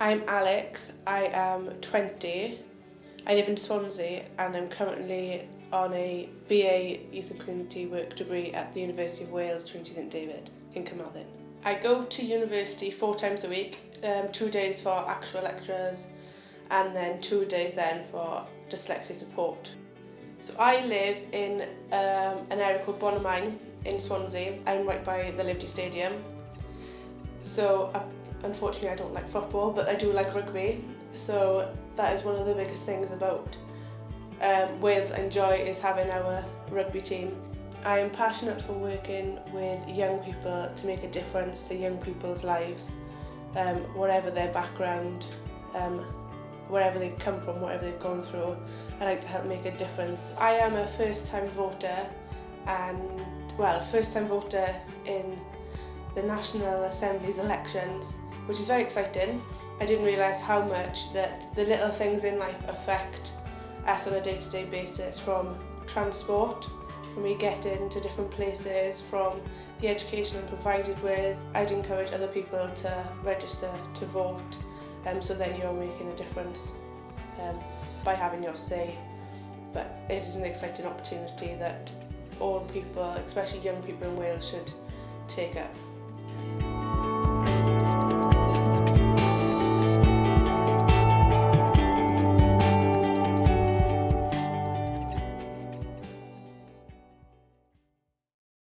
I'm Alex, I am 20, I live in Swansea and I'm currently on a BA Youth and Community Work degree at the University of Wales, Trinity St David in Carmarthen. I go to university 4 times a week, 2 days for actual lectures and then 2 days then for dyslexia support. So I live in an area called Bonamine in Swansea. I'm right by the Liberty Stadium. So unfortunately I don't like football, but I do like rugby. So that is one of the biggest things about Wales Enjoy is having our rugby team. I am passionate for working with young people to make a difference to young people's lives, whatever their background, wherever they've come from, whatever they've gone through. I like to help make a difference. I am a first-time voter first-time voter in the National Assembly's elections, which is very exciting. I didn't realise how much that the little things in life affect us on a day-to-day basis, from transport, when we get into different places, from the education I'm provided with. I'd encourage other people to register to vote, so then you're making a difference by having your say. But it is an exciting opportunity that all people, especially young people in Wales, should take up.